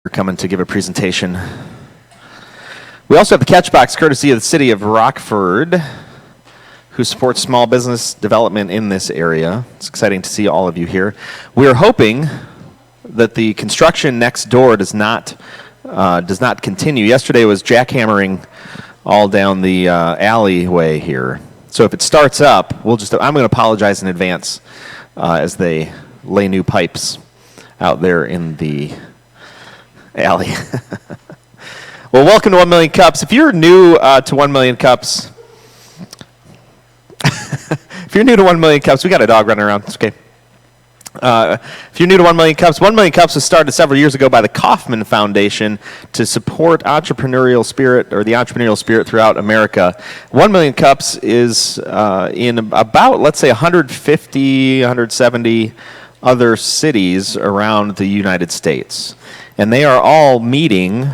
coming to give a presentation. We also have the Catchbox, courtesy of the city of Rockford, who supports small business development in this area. It's exciting to see all of you here. We are hoping that the construction next door does not continue. Yesterday was jackhammering all down the alleyway here. So if it starts up, I'm going to apologize in advance as they lay new pipes out there in the alley. Well, welcome to 1 Million Cups. If you're new to 1 Million Cups, if you're new to 1 Million Cups, we got a dog running around. It's okay. If you're new to 1 Million Cups, 1 Million Cups was started several years ago by the Oppman Foundation to support entrepreneurial spirit, or the entrepreneurial spirit throughout America. 1 Million Cups is in about, let's say, 150, 170 other cities around the United States. And they are all meeting,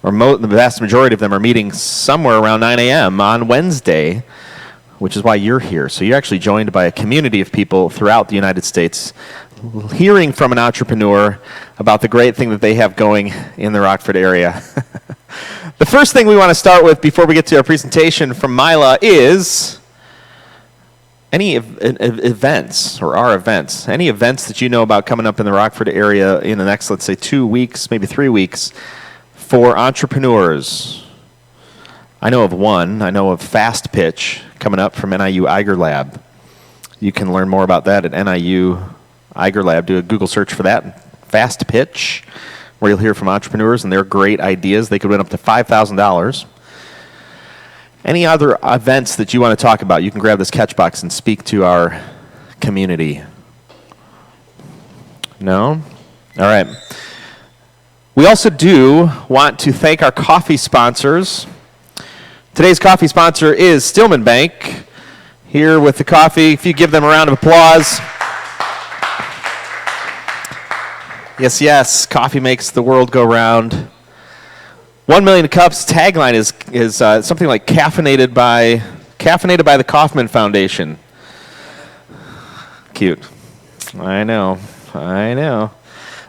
or the vast majority of them are meeting somewhere around 9 a.m. on Wednesday, which is why you're here. So you're actually joined by a community of people throughout the United States, hearing from an entrepreneur about the great thing that they have going in the Rockford area. The first thing we want to start with before we get to our presentation from Myla is any events, or our events, any events that you know about coming up in the Rockford area in the next, let's say, 2 weeks, maybe 3 weeks, for entrepreneurs. I know of one. I know of Fast Pitch coming up from NIU Eiger Lab. You can learn more about that at NIU Eiger Lab. Do a Google search for that. Fast Pitch, where you'll hear from entrepreneurs and their great ideas. They could win up to $5,000. Any other events that you want to talk about, you can grab this Catchbox and speak to our community. No? All right. We also do want to thank our coffee sponsors. Today's coffee sponsor is Stillman Bank, here with the coffee. If you give them a round of applause. Yes, yes, coffee makes the world go round. 1 Million Cups tagline is something like caffeinated by the Oppman Foundation. Cute. I know.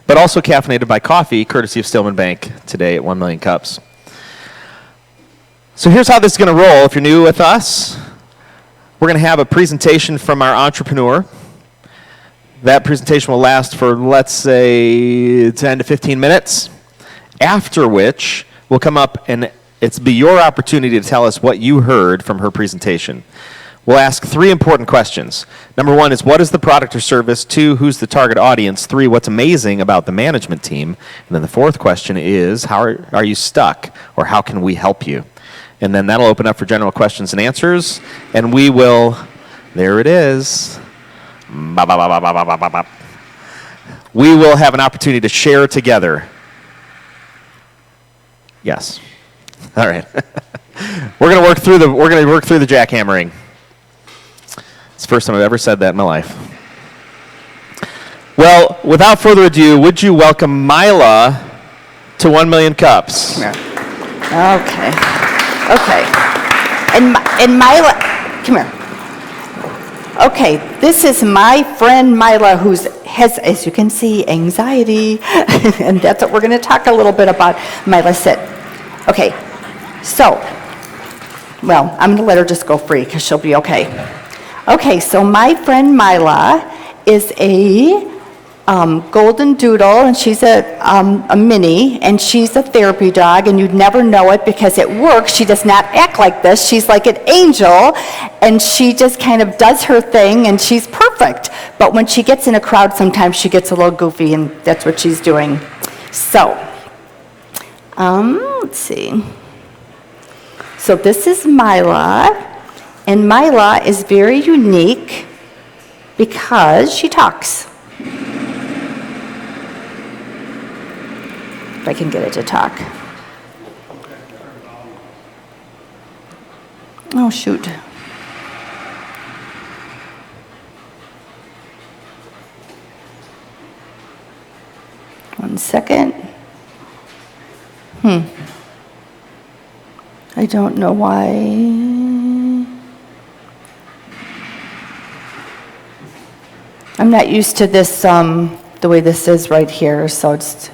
But also caffeinated by coffee, courtesy of Stillman Bank, today at 1 Million Cups. So here's how this is going to roll. If you're new with us, we're going to have a presentation from our entrepreneur. That presentation will last for, let's say, 10 to 15 minutes, after which we'll come up and it's be your opportunity to tell us what you heard from her presentation. We'll ask 3 important questions. Number 1 is, what is the product or service? 2, who's the target audience? 3, what's amazing about the management team? And then the 4th question is, how are you stuck, or how can we help you? And then that'll open up for general questions and answers, and we will, there it is, we will have an opportunity to share together. Yes. All right. We're going to work through the jackhammering. It's the first time I've ever said that in my life. Well, without further ado, would you welcome Myla to 1 Million Cups? Come here. Okay. And Myla, come here. Okay, this is my friend Myla, who has, as you can see, anxiety, and that's what we're going to talk a little bit about. Myla, sit. Okay, so, well, I'm going to let her just go free because she'll be okay. Okay, so my friend Myla is a golden doodle, and she's a mini, and she's a therapy dog, and you'd never know it because at work she does not act like this. She's like an angel, and she just kind of does her thing, and she's perfect. But when she gets in a crowd, sometimes she gets a little goofy, and that's what she's doing. So, let's see. So this is Myla, and Myla is very unique because she talks. If I can get it to talk. Oh, shoot. One second. I don't know why. I'm not used to this, the way this is right here, so it's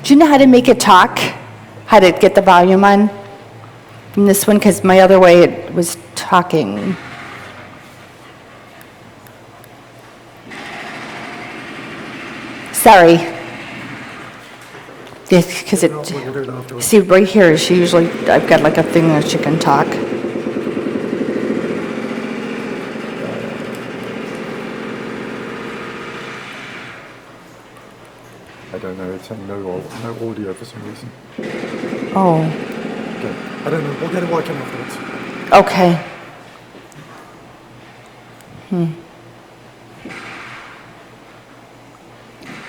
Do you know how to make it talk? How to get the volume on? In this one, because my other way it was talking. Sorry. Because see, right here, she usually, I've got like a thing that she can talk. I don't know, it's saying no audio for some reason. Oh, Okay. I don't know, we'll get it working afterwards. okay.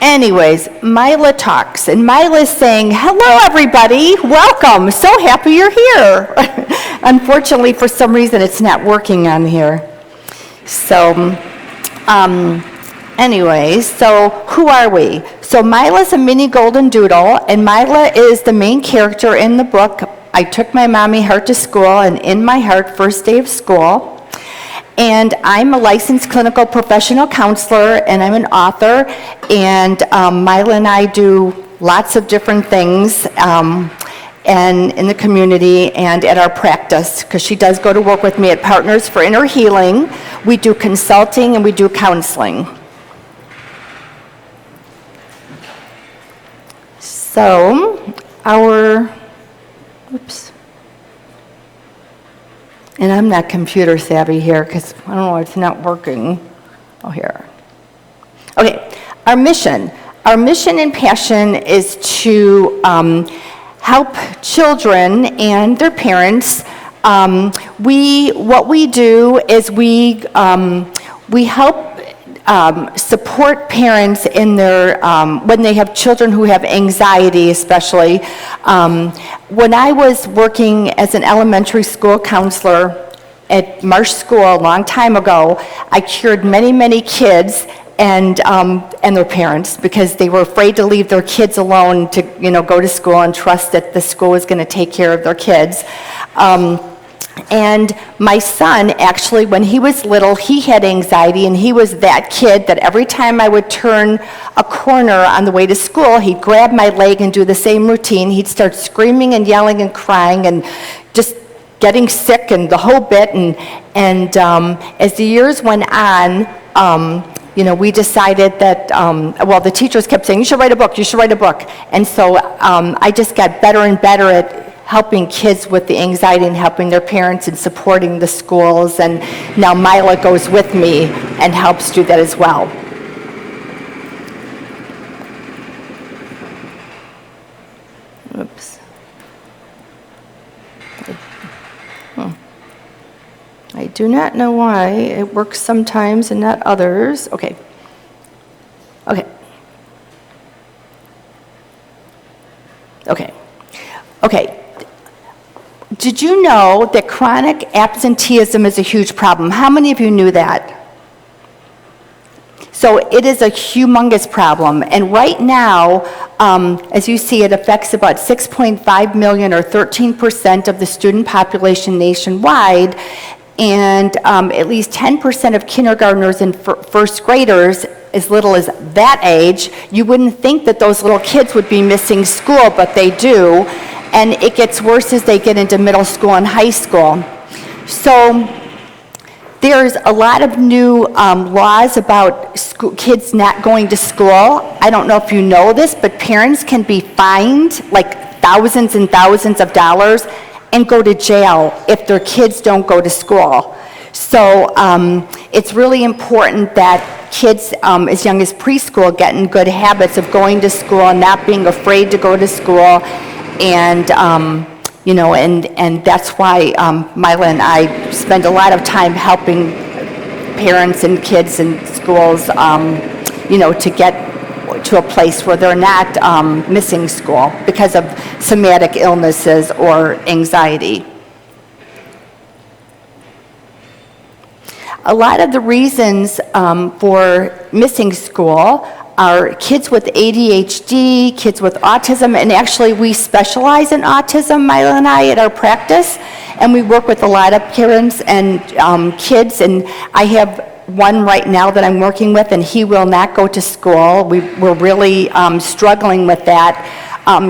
Anyways, Myla talks, and Myla's saying, hello, everybody, welcome, so happy you're here. Unfortunately, for some reason, it's not working on here. So, anyways, so who are we? So Myla's a mini golden doodle, and Myla is the main character in the book, I Took My Mommy Heart to School, and In My Heart, First Day of School. And I'm a licensed clinical professional counselor, and I'm an author, and Myla and I do lots of different things and in the community and at our practice, because she does go to work with me at Partners for Inner Healing. We do consulting and we do counseling. So, oops. And I'm not computer savvy here because I don't know, it's not working. Oh, here. Okay, our mission and passion is to help children and their parents. What we do is we help support parents in their when they have children who have anxiety, especially. When I was working as an elementary school counselor at Marsh School a long time ago, I cured many kids and their parents because they were afraid to leave their kids alone to go to school and trust that the school was going to take care of their kids. And my son, actually, when he was little, he had anxiety, and he was that kid that every time I would turn a corner on the way to school, he'd grab my leg and do the same routine. He'd start screaming and yelling and crying and just getting sick and the whole bit. And as the years went on, we decided that, the teachers kept saying, you should write a book, you should write a book. And so I just got better and better at helping kids with the anxiety and helping their parents and supporting the schools. And now Myla goes with me and helps do that as well. Oops. I do not know why it works sometimes and not others. Okay. Did you know that chronic absenteeism is a huge problem? How many of you knew that? So it is a humongous problem. And right now, as you see, it affects about 6.5 million or 13% of the student population nationwide. And at least 10% of kindergartners and first graders, as little as that age, you wouldn't think that those little kids would be missing school, but they do. And it gets worse as they get into middle school and high school. So there's a lot of new laws about kids not going to school. I don't know if you know this, but parents can be fined like thousands and thousands of dollars and go to jail if their kids don't go to school. So it's really important that kids as young as preschool get in good habits of going to school and not being afraid to go to school. And and that's why Myla and I spend a lot of time helping parents and kids in schools, to get to a place where they're not missing school because of somatic illnesses or anxiety. A lot of the reasons for missing school are kids with ADHD, kids with autism, and actually we specialize in autism, Myla and I, at our practice, and we work with a lot of parents and kids, and I have one right now that I'm working with, and he will not go to school. We're really struggling with that.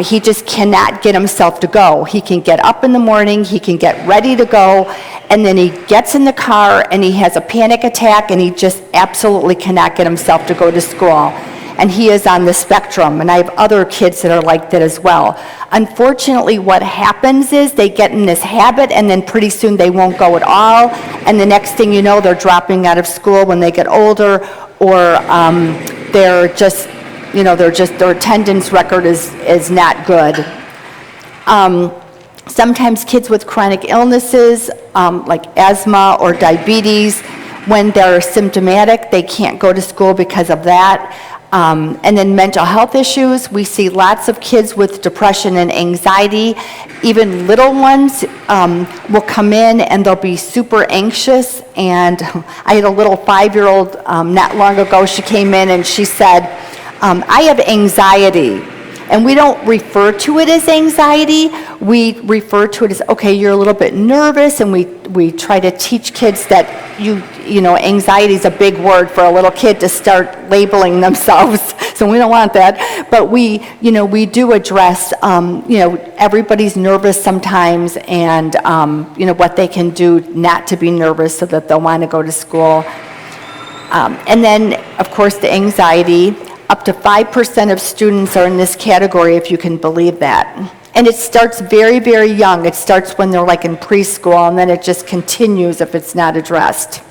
He just cannot get himself to go. He can get up in the morning, he can get ready to go, and then he gets in the car and he has a panic attack and he just absolutely cannot get himself to go to school. And he is on the spectrum, and I have other kids that are like that as well. Unfortunately, what happens is they get in this habit, and then pretty soon they won't go at all, and the next thing you know, they're dropping out of school when they get older, or they're just, their attendance record is not good. Sometimes kids with chronic illnesses, like asthma or diabetes, when they're symptomatic, they can't go to school because of that. And then mental health issues, we see lots of kids with depression and anxiety. Even little ones will come in and they'll be super anxious. And I had a little 5-year-old not long ago, she came in and she said, I have anxiety. And we don't refer to it as anxiety, we refer to it as, okay, you're a little bit nervous, and we try to teach kids that anxiety is a big word for a little kid to start labeling themselves, so we don't want that. But we do address, everybody's nervous sometimes, and, what they can do not to be nervous so that they'll want to go to school. And then, of course, the anxiety. Up to 5% of students are in this category, if you can believe that. And it starts very, very young. It starts when they're like in preschool, and then it just continues if it's not addressed.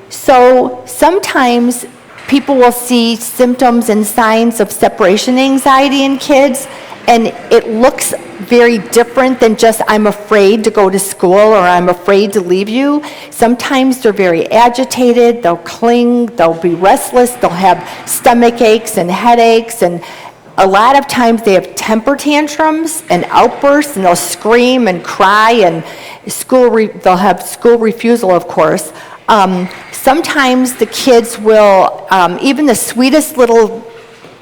So sometimes people will see symptoms and signs of separation anxiety in kids, and it looks very different than just I'm afraid to go to school or I'm afraid to leave you. Sometimes they're very agitated, they'll cling, they'll be restless, they'll have stomach aches and headaches, and a lot of times they have temper tantrums and outbursts, and they'll scream and cry, and they'll have school refusal, of course. Sometimes the kids will, even the sweetest little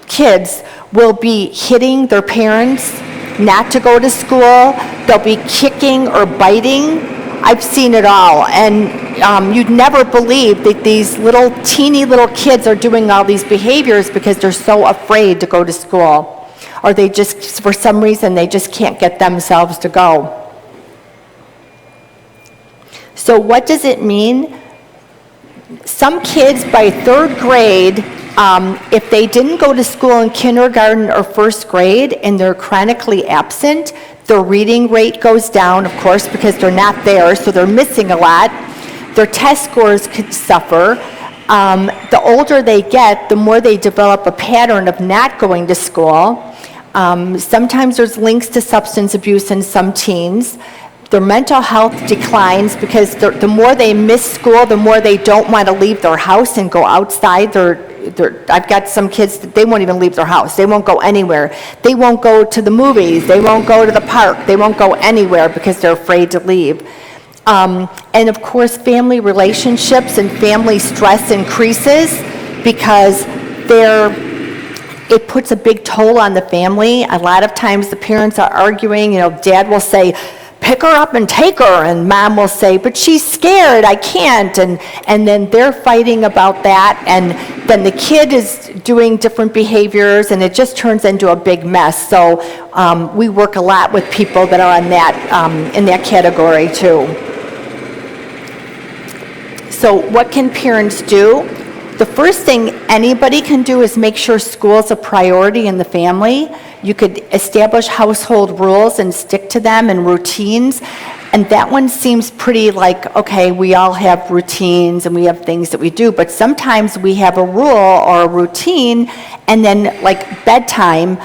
kids will be hitting their parents not to go to school. They'll be kicking or biting. I've seen it all, and you'd never believe that these teeny little kids are doing all these behaviors because they're so afraid to go to school, or they just, for some reason, they just can't get themselves to go. So what does it mean? Some kids by 3rd grade, if they didn't go to school in kindergarten or 1st grade and they're chronically absent, their reading rate goes down, of course, because they're not there, so they're missing a lot. Their test scores could suffer. The older they get, the more they develop a pattern of not going to school. Sometimes there's links to substance abuse in some teens. Their mental health declines because the more they miss school, the more they don't want to leave their house and go outside. I've got some kids that they won't even leave their house. They won't go anywhere. They won't go to the movies. They won't go to the park. They won't go anywhere because they're afraid to leave. And of course, family relationships and family stress increases because it puts a big toll on the family. A lot of times the parents are arguing. Dad will say, pick her up and take her, and mom will say, but she's scared, I can't, and then they're fighting about that, and then the kid is doing different behaviors, and it just turns into a big mess. So we work a lot with people that are on that in that category too. So what can parents do? The first thing anybody can do is make sure school is a priority in the family. You could establish household rules and stick to them and routines. And that one seems pretty like, okay, we all have routines and we have things that we do, but sometimes we have a rule or a routine, and then like bedtime,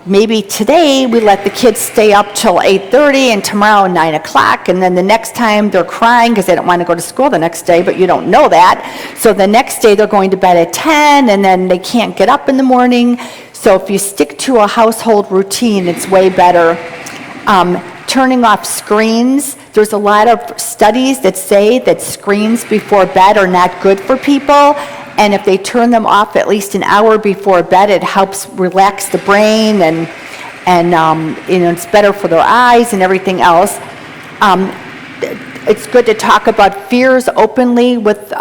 maybe today we let the kids stay up till 8:30 and tomorrow 9 o'clock, and then the next time they're crying because they don't want to go to school the next day, but you don't know that. So the next day they're going to bed at 10, and then they can't get up in the morning. So if you stick to a household routine, it's way better. Turning off screens. There's a lot of studies that say that screens before bed are not good for people. And if they turn them off at least an hour before bed, it helps relax the brain, and it's better for their eyes and everything else. It's good to talk about fears openly with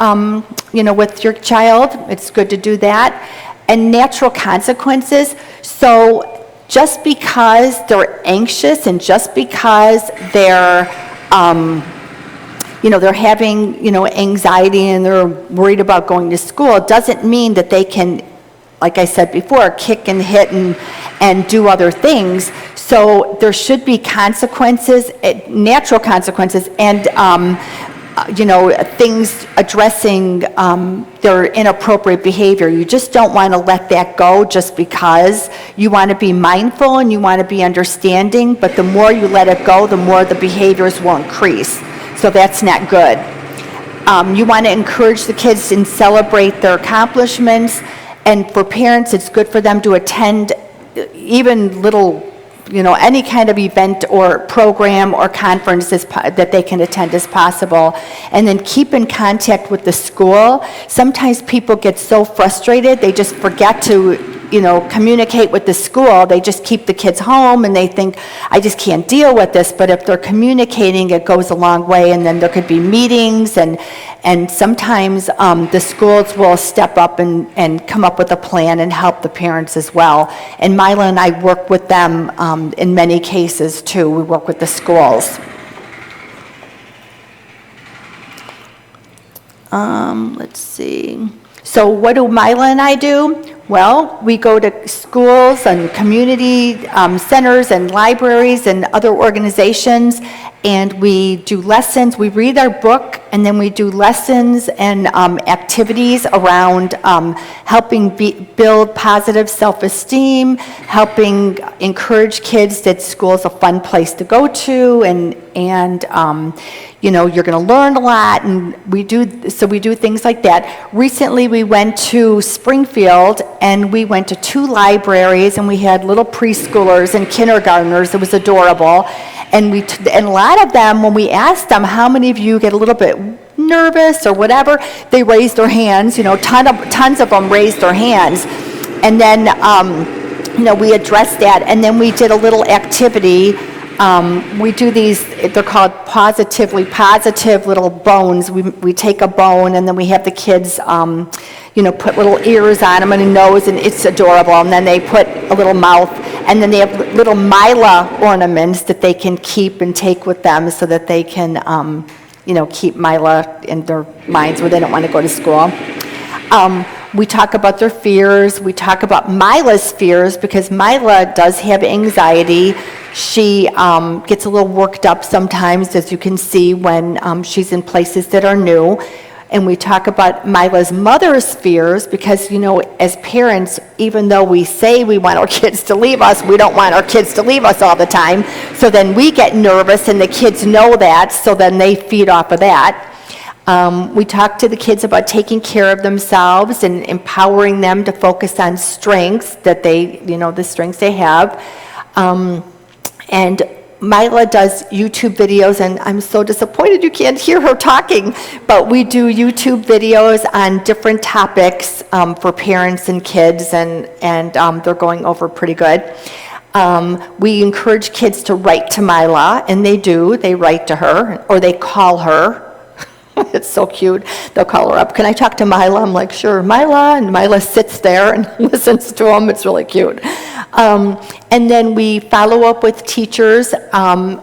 your child. It's good to do that. and natural consequences. So just because they're anxious and just because they're, they're having, anxiety and they're worried about going to school doesn't mean that they can, like I said before, kick and hit and do other things. So there should be consequences, natural consequences, and things addressing their inappropriate behavior. You just don't want to let that go just because. You want to be mindful and you want to be understanding, but the more you let it go, the more the behaviors will increase. So that's not good. You want to encourage the kids and celebrate their accomplishments, and for parents, it's good for them to attend even little, any kind of event or program or conference that they can attend as possible. And then keep in contact with the school. Sometimes people get so frustrated, they just forget to, communicate with the school. They just keep the kids home and they think, I just can't deal with this. But if they're communicating, it goes a long way. And then there could be meetings, and sometimes the schools will step up and come up with a plan and help the parents as well. And Myla and I work with them in many cases too. We work with the schools. Let's see. So what do Myla and I do? Well, we go to schools and community centers and libraries and other organizations, and we do lessons. We read our book, and then we do lessons and activities around helping build positive self-esteem, helping encourage kids that school's a fun place to go to, and you're going to learn a lot, and we do things like that. Recently, we went to Springfield, and we went to 2 libraries, and we had little preschoolers and kindergartners. It was adorable. And a lot of them, when we asked them, how many of you get a little bit nervous or whatever, they raised their hands. Tons of them raised their hands. And then, we addressed that, and then we did a little activity. We do these, they're called positively positive little bones. We take a bone, and then we have the kids, put little ears on them and a nose, and it's adorable. And then they put a little mouth, and then they have little Myla ornaments that they can keep and take with them so that they can, keep Myla in their minds where they don't want to go to school. We talk about their fears. We talk about Myla's fears because Myla does have anxiety. She gets a little worked up sometimes, as you can see, when she's in places that are new. And we talk about Myla's mother's fears because, as parents, even though we say we want our kids to leave us, we don't want our kids to leave us all the time. So then we get nervous, and the kids know that, so then they feed off of that. We talk to the kids about taking care of themselves and empowering them to focus on strengths that the strengths they have. And Myla does YouTube videos, and I'm so disappointed you can't hear her talking, but we do YouTube videos on different topics for parents and kids, and they're going over pretty good. We encourage kids to write to Myla, and they do. They write to her, or they call her. It's so cute. They'll call her up. Can I talk to Myla? I'm like, sure, Myla. And Myla sits there and listens to them. It's really cute. And then we follow up with teachers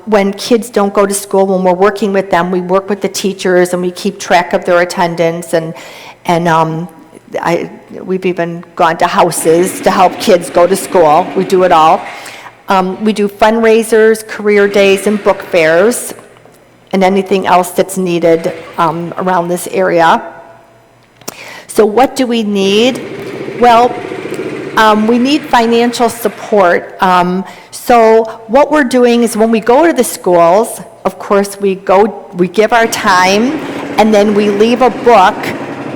when kids don't go to school. When we're working with them, we work with the teachers and we keep track of their attendance. And we've even gone to houses to help kids go to school. We do it all. We do fundraisers, career days, and book fairs, and anything else that's needed around this area. So what do we need? Well, we need financial support. So what we're doing is when we go to the schools, of course, we give our time, and then we leave a book.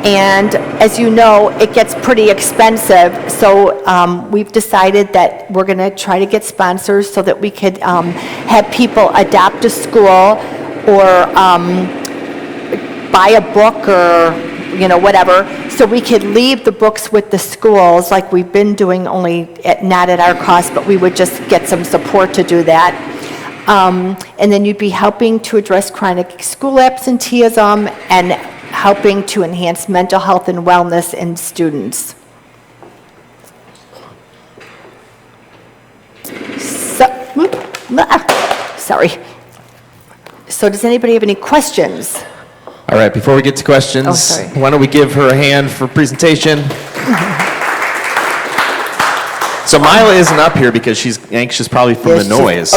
And as you know, it gets pretty expensive. So we've decided that we're going to try to get sponsors so that we could have people adopt a school or buy a book or whatever, so we could leave the books with the schools like we've been doing, not at our cost, but we would just get some support to do that. And then you'd be helping to address chronic school absenteeism and helping to enhance mental health and wellness in students. Sorry. So does anybody have any questions? All right, before we get to questions, Oh, sorry. why don't we give her a hand for presentation? So Myla isn't up here because she's anxious probably from the noise.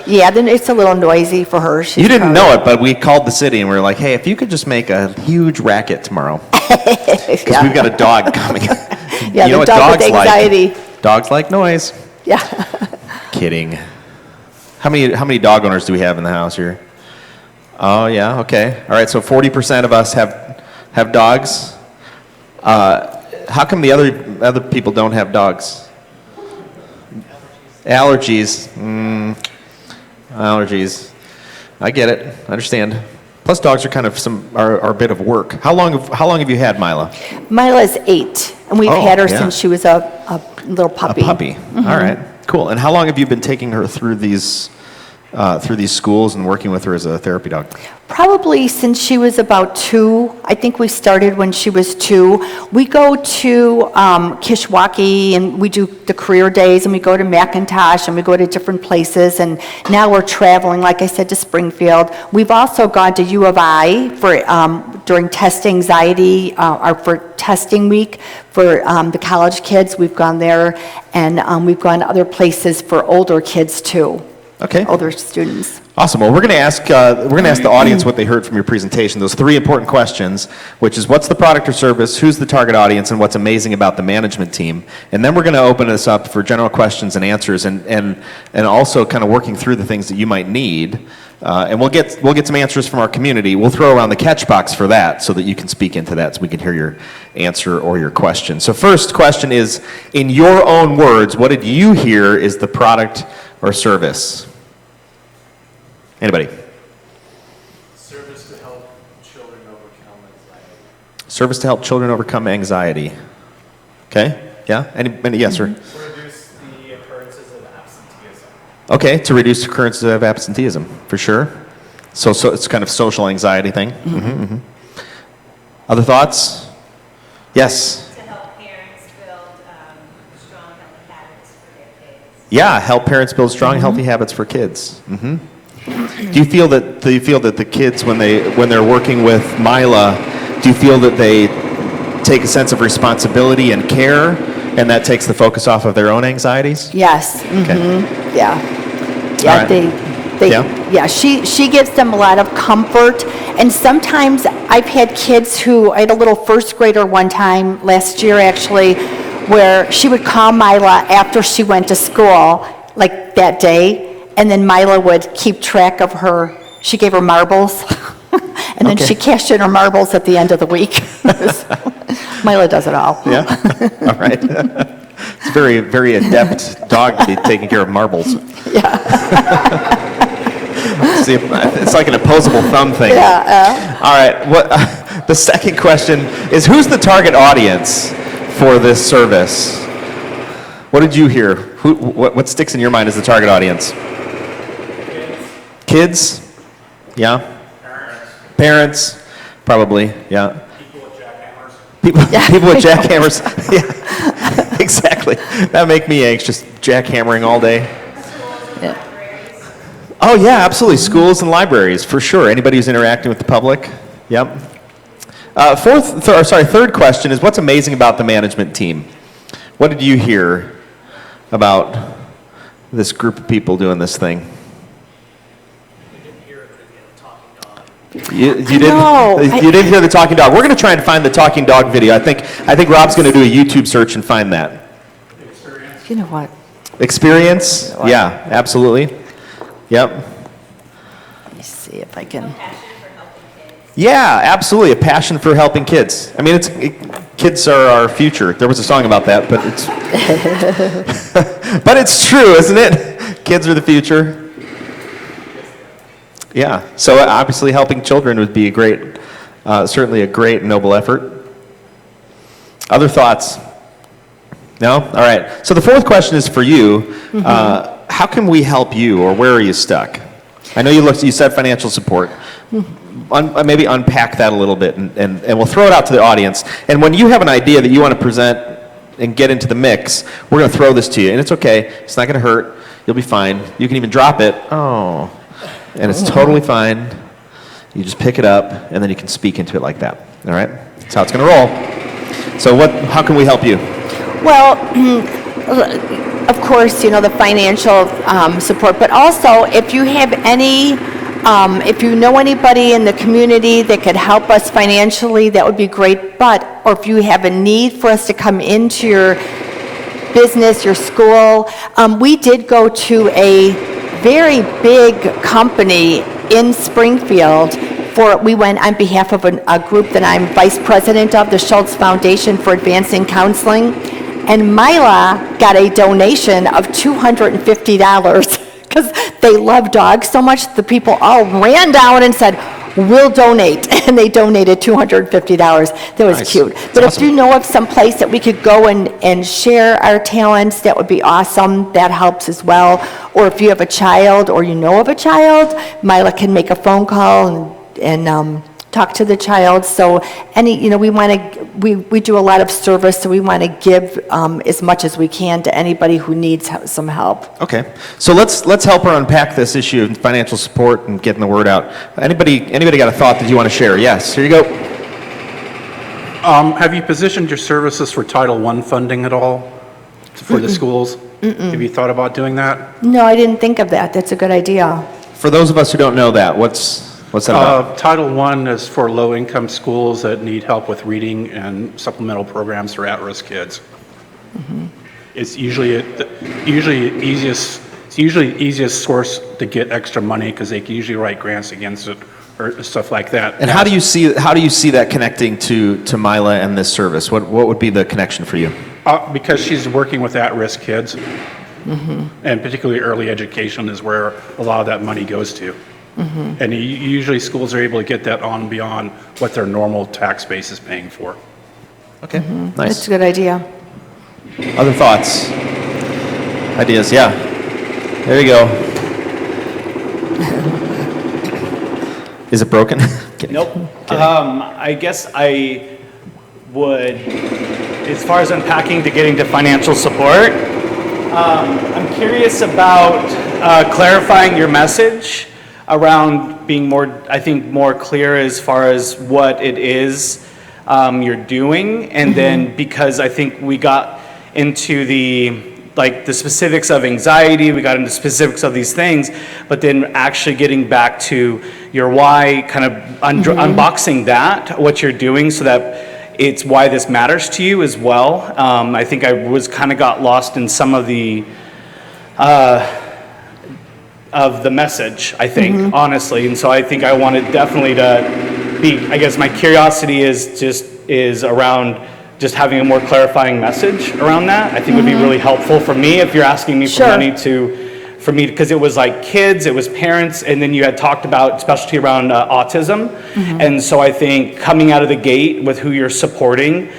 Yeah, then it's a little noisy for her. You didn't know it, but we called the city and we were like, hey, if you could just make a huge racket tomorrow. Because we've got a dog coming. Yeah, You know the what dog with dogs like? anxiety. Dogs like noise. Yeah. Kidding. How many dog owners do we have in the house here? Oh, yeah, okay. All right, so 40% of us have dogs. How come the other people don't have dogs? Allergies. Allergies. I get it. I understand. Plus, dogs are kind of are a bit of work. How long have you had Myla? Myla's 8, and we've Oh, had her yeah. since she was a little puppy. A puppy. All right. Cool. And how long have you been taking her through these schools and working with her as a therapy dog? Probably since she was about 2. I think we started when she was 2. We go to Kishwaukee, and we do the career days, and we go to McIntosh, and we go to different places, and now we're traveling, like I said, to Springfield. We've also gone to U of I for during test anxiety, or for testing week for the college kids. We've gone there, and we've gone to other places for older kids too. Okay. Older students. Awesome. Well, we're going to ask the audience what they heard from your presentation. Those 3 important questions, which is what's the product or service, who's the target audience, and what's amazing about the management team. And then we're going to open this up for general questions and answers, and also kind of working through the things that you might need. And we'll get some answers from our community. We'll throw around the catch box for that so that you can speak into that, so we can hear your answer or your question. So first question is, in your own words, what did you hear is the product or service? Anybody? Service to help children overcome anxiety. Service to help children overcome anxiety. Okay? Yeah? Any yes, sir? To reduce the occurrences of absenteeism. Okay, to reduce occurrences of absenteeism, for sure. So it's kind of social anxiety thing. Other thoughts? Yes? To help parents build strong, healthy habits for their kids. Yeah, help parents build strong, healthy habits for kids. Do you feel that the kids, when they're working with Myla, do you feel that they take a sense of responsibility and care, and that takes the focus off of their own anxieties? Yes. Okay. Yeah. All Yeah, right. yeah, she gives them a lot of comfort. And sometimes I've had kids I had a little first grader one time, last year actually, where she would call Myla after she went to school, like that day, and then Myla would keep track of her. She gave her marbles, and then Okay. she cashed in her marbles at the end of the week. Myla does it all. Yeah? All right. It's a very, very adept dog to be taking care of marbles. See, it's like an opposable thumb thing. Yeah. All right. The second question is, who's the target audience for this service? What did you hear? What sticks in your mind as the target audience? Kids? Yeah. Parents? Probably. Yeah. People with jackhammers. People with jackhammers. Yeah. Exactly. That make me anxious. Jackhammering all day. Oh yeah, absolutely. Schools and libraries, for sure. Anybody who's interacting with the public. Yep. Third question is, what's amazing about the management team? What did you hear about this group of people doing this thing? You didn't hear the talking dog. We're going to try and find the talking dog video. I think Rob's going to do a YouTube search and find that. You know what? Experience? Yeah, absolutely. Yep. Let me see if I can. Yeah, absolutely. A passion for helping kids. I mean, kids are our future. There was a song about that, but it's true, isn't it? Kids are the future. Yeah. So obviously, helping children would be certainly a great and noble effort. Other thoughts? No? All right. So the fourth question is for you. How can we help you, or where are you stuck? I know you said financial support. Maybe unpack that a little bit, and we'll throw it out to the audience. And when you have an idea that you want to present and get into the mix, we're going to throw this to you. And it's okay. It's not going to hurt. You'll be fine. You can even drop it. Oh. And it's totally fine. You just pick it up, and then you can speak into it like that. All right? That's how it's going to roll. So how can we help you? Well, of course, the financial support, but also if you have if you know anybody in the community that could help us financially, that would be great. Or if you have a need for us to come into your business, your school, we did go to a very big company in Springfield. We went on behalf of a group that I'm vice president of, the Schultz Foundation for Advancing Counseling, and Myla got a donation of $250 because they love dogs so much. The people all ran down and said, "We'll donate," and they donated $250. That was Nice. cute. That's But awesome. if you know of some place that we could go and share our talents, that would be awesome. That helps as well. Or if you have a child or you know of a child, Myla can make a phone call and talk to the child. So we do a lot of service, so we want to give as much as we can to anybody who needs some help. Okay. So let's help her unpack this issue of financial support and getting the word out. Anybody got a thought that you want to share? Yes. Here you go. Have you positioned your services for Title I funding at all for the schools? Have you thought about doing that? No, I didn't think of that. That's a good idea. For those of us who don't know that, what's that about? Title I is for low-income schools that need help with reading and supplemental programs for at-risk kids. It's usually the easiest source to get extra money because they can usually write grants against it or stuff like that. And how do you see that connecting to Myla and this service? What would be the connection for you? Because she's working with at-risk kids, and particularly early education is where a lot of that money goes to. And usually schools are able to get that on and beyond what their normal tax base is paying for. Okay. That's Nice. a good idea. Other thoughts? Ideas? Yeah. There you go. Is it broken? Kidding. Nope. I guess I would, as far as unpacking to getting to financial support, I'm curious about clarifying your message around being more clear as far as what it is you're doing. And then because I think we got into the specifics of anxiety, we got into specifics of these things, but then actually getting back to your why, kind of unboxing that, what you're doing, so that it's why this matters to you as well. I think I got lost in some of the message, I think, honestly. And so I think I wanted definitely to be, I guess my curiosity is around just having a more clarifying message around that. I think would be really helpful for me if you're asking me for money for me, because it was like kids, it was parents, and then you had talked about specialty around autism. And so I think coming out of the gate with who you're supporting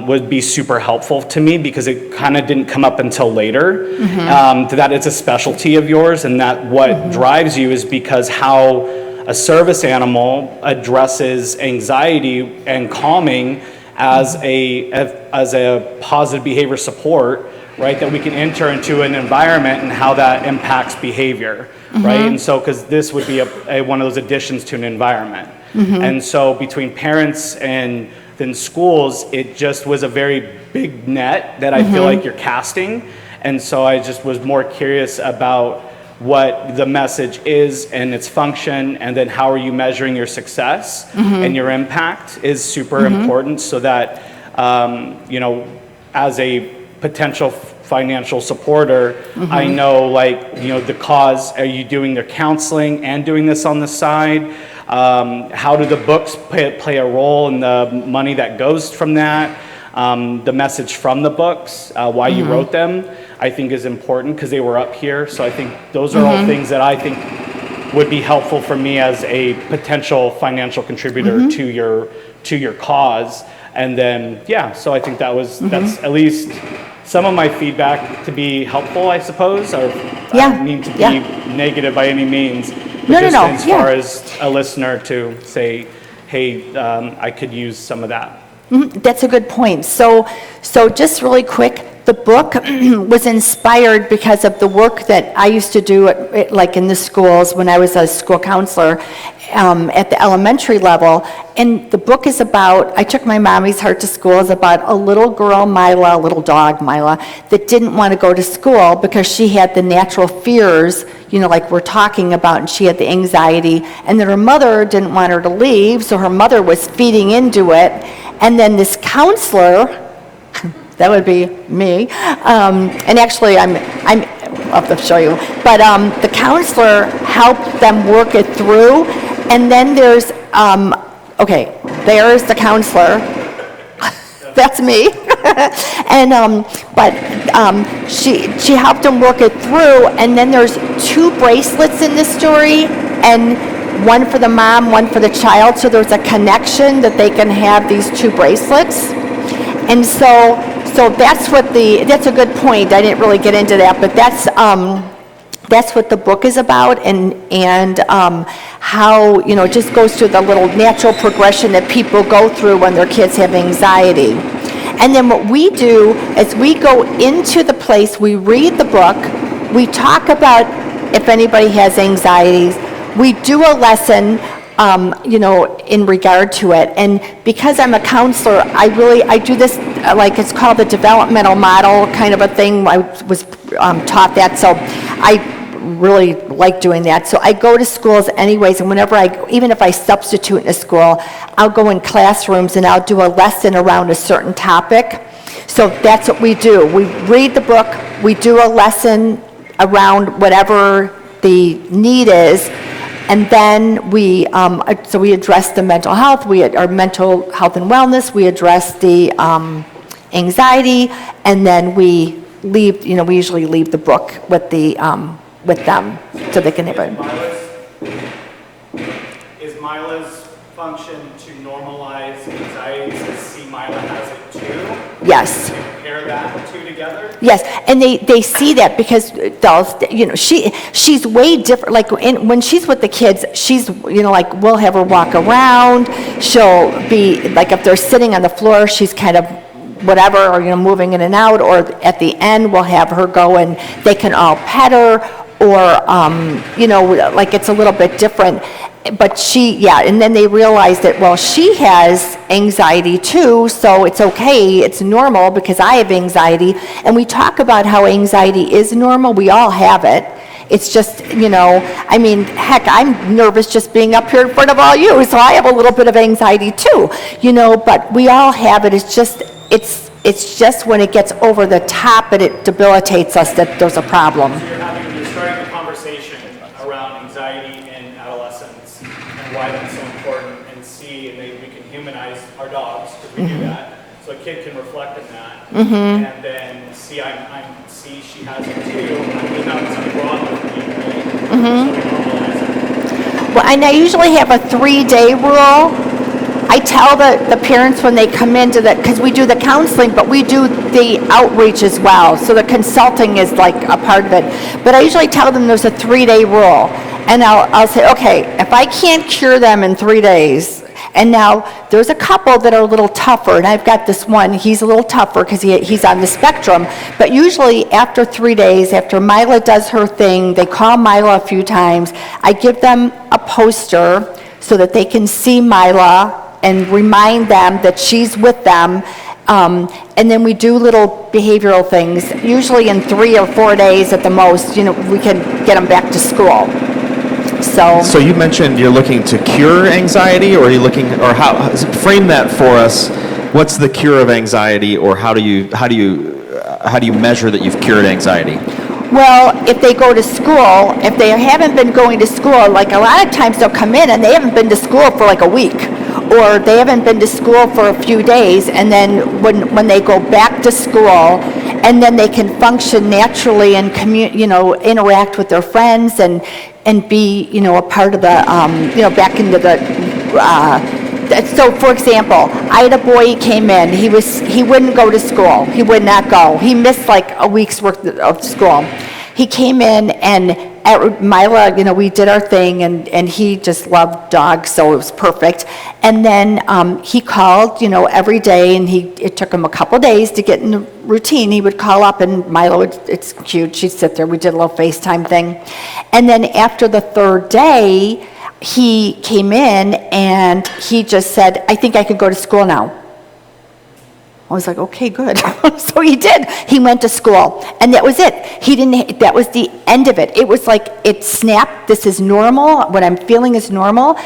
would be super helpful to me, because it kind of didn't come up until later, that it's a specialty of yours, and that what drives you is because how a service animal addresses anxiety and calming as a positive behavior support, right? That we can enter into an environment and how that impacts behavior, right? And so, because this would be one of those additions to an environment. And so between parents and then schools, it just was a very big net that I feel like you're casting. And so I just was more curious about what the message is and its function, and then how are you measuring your success and your impact is super important, so that as a potential financial supporter, I know the cause. Are you doing their counseling and doing this on the side? How do the books play a role in the money that goes from that? The message from the books, why you wrote them, I think is important, because they were up here. So I think those are all things that I think would be helpful for me as a potential financial contributor to your cause. And then, so I think that's at least some of my feedback to be helpful, I suppose. Or I don't mean to be negative by any means, but as far as a listener to say, hey, I could use some of that. That's a good point. So just really quick, The book was inspired because of the work that I used to do like in the schools when I was a school counselor at the elementary level. And the book is about, I took my mommy's heart to school, is about a little girl, Myla, a little dog, Myla, that didn't want to go to school because she had the natural fears, like we're talking about, and she had the anxiety, and then her mother didn't want her to leave, so her mother was feeding into it. And then this counselor, that would be me. And actually, I'll have to show you. But the counselor helped them work it through. And then there's, there's the counselor. That's me. And she helped them work it through. And then there's 2 bracelets in this story, and one for the mom, one for the child. So there's a connection that they can have these 2 bracelets. And so that's a good point. I didn't really get into that, but that's what the book is about, and how, it just goes through the little natural progression that people go through when their kids have anxiety. And then what we do is we go into the place, we read the book, we talk about if anybody has anxieties, we do a lesson in regard to it. And because I'm a counselor, I do this, like it's called the developmental model kind of a thing. I was taught that, so I really like doing that. So I go to schools anyways, and even if I substitute in a school, I'll go in classrooms and I'll do a lesson around a certain topic. So that's what we do. We read the book, we do a lesson around whatever the need is, and then we address the mental health, our mental health and wellness, we address the anxiety, and then we leave, we usually leave the book with them so they can have it. Is Myla's function to normalize anxiety, to see Myla has it too? Yes. Compare that two together? Yes, and they see that because she's way different. Like when she's with the kids, she's like we'll have her walk around. She'll be like if they're sitting on the floor, she's kind of whatever, or moving in and out. Or at the end, we'll have her go and they can all pet her, or like it's a little bit different. But and then they realize that, well, she has anxiety too, so it's okay, it's normal because I have anxiety. And we talk about how anxiety is normal, we all have it. It's just, heck, I'm nervous just being up here in front of all you, so I have a little bit of anxiety too, but we all have it. It's just when it gets over the top and it debilitates us that there's a problem. So you're starting the conversation around anxiety in adolescence and why that's so important, and maybe we can humanize our dogs, because we do that, so a kid can reflect in that, and then see she has it too, and now it's something wrong with me, right? So we normalize it. Well, and I usually have a 3-day rule. I tell the parents when they come into because we do the counseling, but we do the outreach as well. So the consulting is like a part of it. But I usually tell them there's a 3-day rule. And I'll say, okay, if I can't cure them in 3 days, and now there's a couple that are a little tougher, and I've got this one, he's a little tougher because he's on the spectrum. But usually after 3 days, after Myla does her thing, they call Myla a few times, I give them a poster so that they can see Myla and remind them that she's with them. And then we do little behavioral things. Usually in 3 or 4 days at the most, we can get them back to school. So you mentioned you're looking to cure anxiety, or are you looking, or how frame that for us? What's the cure of anxiety, or how do you measure that you've cured anxiety? Well, if they go to school, if they haven't been going to school, like a lot of times they'll come in and they haven't been to school for like a week, or they haven't been to school for a few days, and then when they go back to school, and then they can function naturally and interact with their friends and be a part of the back into the. So, for example, I had a boy, he came in, he wouldn't go to school. He would not go. He missed like a week's worth of school. He came in and Myla, we did our thing, and he just loved dogs, so it was perfect. And then he called, every day, and it took him a couple days to get in the routine. He would call up, and Myla it's cute, she'd sit there, we did a little FaceTime thing. And then after the third day, he came in, and he just said, I think I could go to school now. I was like, okay, good. So he did. He went to school, and that was it. That was the end of it. It was like it snapped. This is normal. What I'm feeling is normal.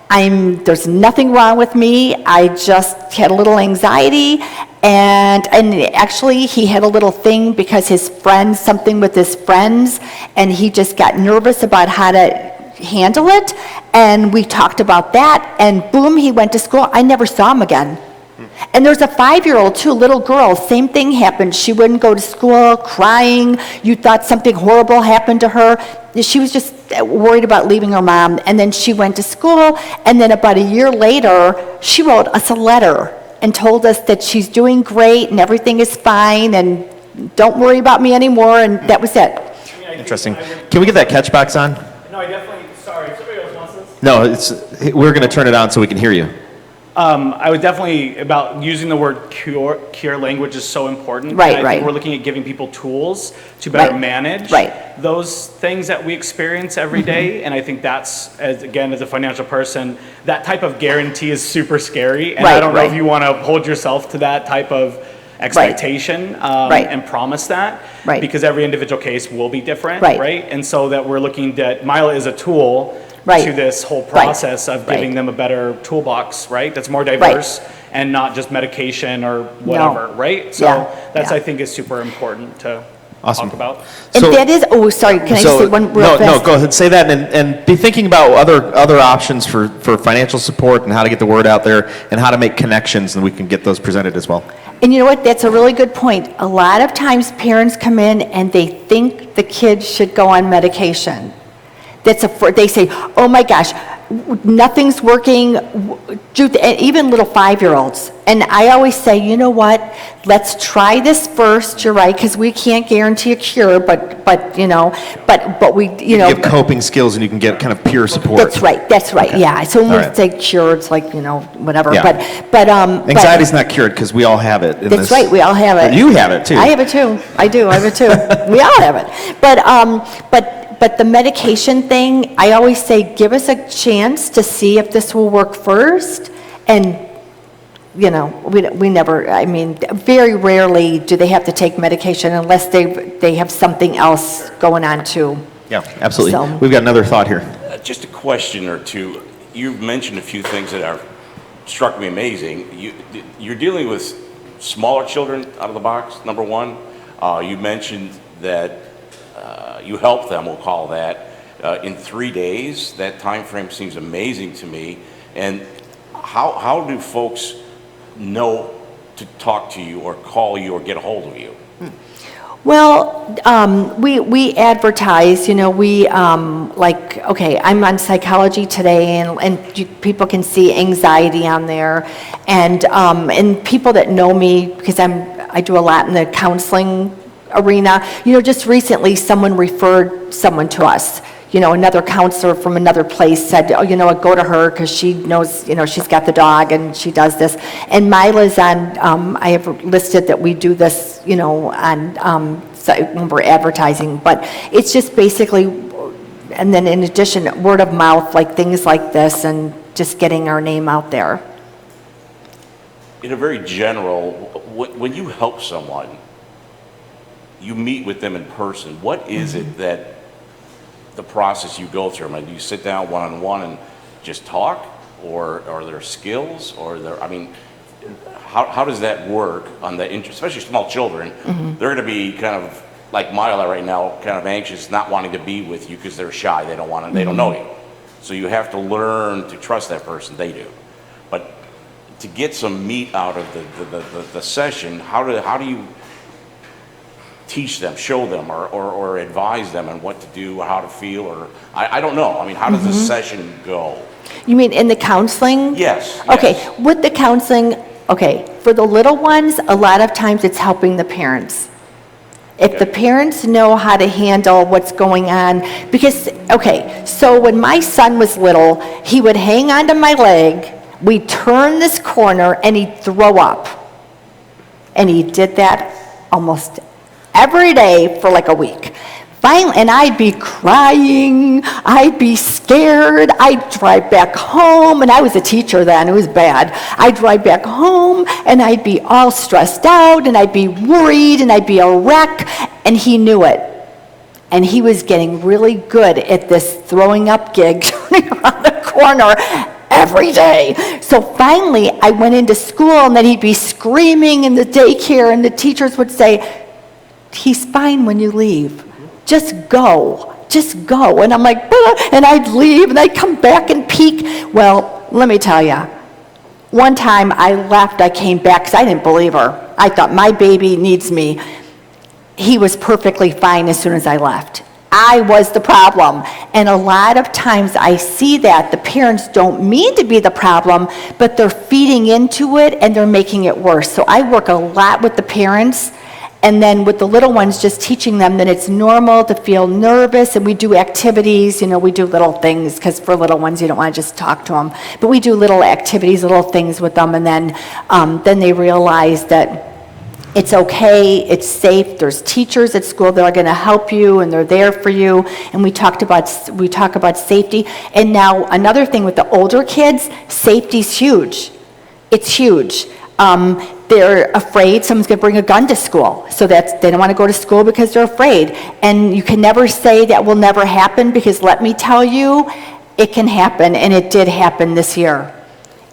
There's nothing wrong with me. I just had a little anxiety, and actually he had a little thing because something with his friends, and he just got nervous about how to handle it, and we talked about that, and boom, he went to school. I never saw him again. And there's a 5-year-old too, little girl, same thing happened. She wouldn't go to school, crying. You thought something horrible happened to her. She was just worried about leaving her mom. And then she went to school, and then about a year later, she wrote us a letter and told us that she's doing great and everything is fine and don't worry about me anymore, and that was it. Interesting. Can we get that catch box on? No, I definitely, sorry, if somebody else wants this. No, we're going to turn it on so we can hear you. I would definitely, about using the word cure language is so important. Right, and I right. think we're looking at giving people tools to better Right, manage right. those things that we experience every day. And I think that's, as a financial person, that type of guarantee is super scary. And I Right, don't know if right. you want to hold yourself to that type of expectation Right. and promise that. Right. Because every individual case will be different, Right. And so that we're looking at, Myla is a tool Right. to this whole Right. process of Right. giving them a better toolbox, right? That's more diverse and not just medication or whatever, right? So Yeah. that's, Yeah. I think, is super important to Awesome. talk about. And So- that is, sorry, can I just say one real fast? No, go ahead, say that, and be thinking about other options for financial support and how to get the word out there and how to make connections, and we can get those presented as well. And you know what, that's a really good point. A lot of times parents come in and they think the kid should go on medication. They say, oh my gosh, nothing's working, even little 5-year-olds. And I always say, you know what, let's try this first, you're right, because we can't guarantee a cure, but we, Give coping skills, and you can get kind of peer support. That's right, yeah. So when All we right. say cure, it's like, whatever, Yeah. but. Anxiety's not cured because we all have it. That's right, we all have it. You have it too. I have it too. I do, I have it too. We all have it. But the medication thing, I always say, give us a chance to see if this will work first. And, we never, very rarely do they have to take medication unless they have something else going on too. Yeah, absolutely. So- We've got another thought here. Just a question or two. You've mentioned a few things that are struck me amazing. You're dealing with smaller children out of the box, number one. You mentioned that you help them, we'll call that, in 3 days. That time frame seems amazing to me. And how do folks know to talk to you or call you or get a hold of you? Well, we advertise, okay, I'm on Psychology Today, and people can see anxiety on there, and people that know me, because I do a lot in the counseling arena. Just recently, someone referred someone to us. Another counselor from another place said, oh, go to her because she knows, she's got the dog and she does this. And Myla's on, I have listed that we do this, on when we're advertising. But it's just basically, and then in addition, word of mouth, like things like this, and just getting our name out there. In a very general, when you help someone, you meet with them in person. What is it that the process you go through? Do you sit down one-on-one and just talk, or are there skills, or how does that work on the, especially small children? They're going to be kind of like Myla right now, kind of anxious, not wanting to be with you because they're shy. They don't want to. They don't know you, so you have to learn to trust that person. They do, but to get some meat out of the session, how do you teach them, show them, or advise them on what to do, or how to feel, or I don't know. How does the session go? You mean in the counseling? Yes. Okay, with the counseling, okay, for the little ones, a lot of times it's helping the parents. If the parents know how to handle what's going on, because, okay, so when my son was little, he would hang onto my leg, we'd turn this corner, and he'd throw up. And he did that almost every day for like a week. Finally, and I'd be crying, I'd be scared, I'd drive back home, and I was a teacher then, it was bad. I'd drive back home, and I'd be all stressed out, and I'd be worried, and I'd be a wreck, and he knew it. And he was getting really good at this throwing up gig, turning around the corner every day. So finally, I went into school, and then he'd be screaming in the daycare, and the teachers would say, he's fine when you leave. Just go. And I'm like, bah, and I'd leave, and I'd come back and peek. Well, let me tell you, one time I left, I came back, because I didn't believe her. I thought, my baby needs me. He was perfectly fine as soon as I left. I was the problem. And a lot of times I see that the parents don't mean to be the problem, but they're feeding into it, and they're making it worse. So I work a lot with the parents, and then with the little ones, just teaching them that it's normal to feel nervous, and we do activities, we do little things, because for little ones, you don't want to just talk to them. But we do little activities, little things with them, and then they realize that it's okay, it's safe, there's teachers at school that are going to help you, and they're there for you, and we talk about safety. And now, another thing with the older kids, safety's huge. It's huge. They're afraid someone's going to bring a gun to school, so that they don't want to go to school because they're afraid. And you can never say that will never happen, because let me tell you, it can happen, and it did happen this year.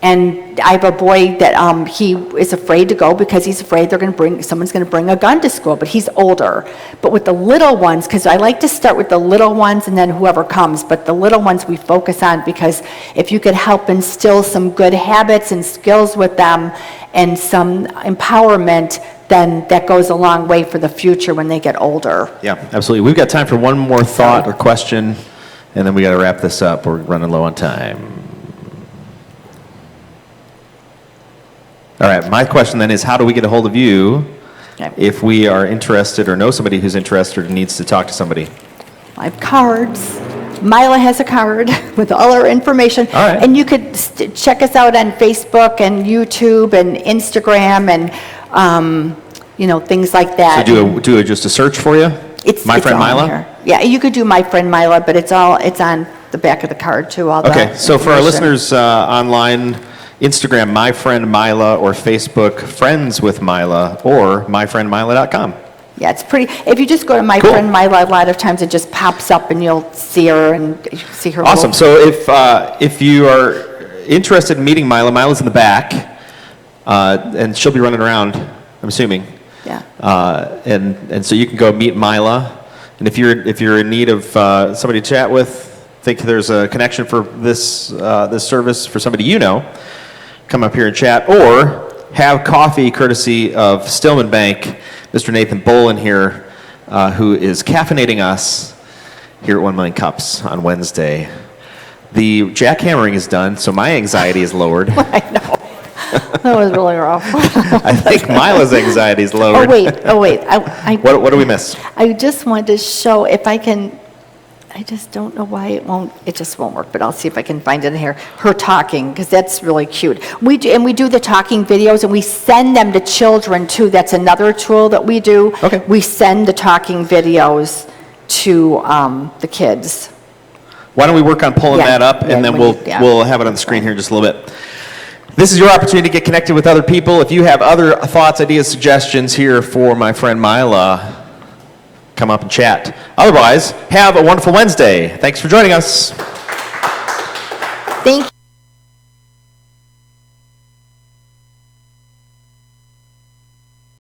And I have a boy that he is afraid to go because he's afraid someone's going to bring a gun to school, but he's older. But with the little ones, because I like to start with the little ones and then whoever comes, but the little ones we focus on, because if you could help instill some good habits and skills with them and some empowerment, then that goes a long way for the future when they get older. Yeah, absolutely. We've got time for one more thought or question, and then we got to wrap this up. We're running low on time. All right, my question then is, how do we get a hold of you if we are interested or know somebody who's interested or needs to talk to somebody? I have cards. Myla has a card with all our information. All right. And you could check us out on Facebook and YouTube and Instagram and, things like that. So do just a search for you? It's My Friend all Myla? here. Yeah, you could do My Friend Myla, but it's on the back of the card too. Okay, so for our listeners online, Instagram, My Friend Myla, or Facebook, Friends with Myla, or myfriendmyla.com. Yeah, it's pretty. If you just go to My Friend Myla, a lot of times it just pops up and you'll see her and you see her. Awesome. So if you are interested in meeting Myla, Myla's in the back, and she'll be running around, I'm assuming. Yeah. And so you can go meet Myla, and if you're in need of somebody to chat with, think there's a connection for this service for somebody you know, come up here and chat, or have coffee courtesy of Stillman Bank, Mr. Nathan Bolin here, who is caffeinating us here at 1 Million Cups on Wednesday. The jackhammering is done, so my anxiety is lowered. I know. That was really rough. I think Myla's anxiety is lowered. Oh, wait. What do we miss? I just wanted to show if I can. I just don't know why it just won't work, but I'll see if I can find it in here. Her talking, because that's really cute. We do the talking videos, and we send them to children, too. That's another tool that we do. Okay. We send the talking videos to the kids. Why don't we work on pulling that up, Yeah, and then when we'll have it on the screen here in just a little bit. This is your opportunity to get connected with other people. If you have other thoughts, ideas, suggestions here for my friend Myla, come up and chat. Otherwise, have a wonderful Wednesday. Thanks for joining us. Thank you.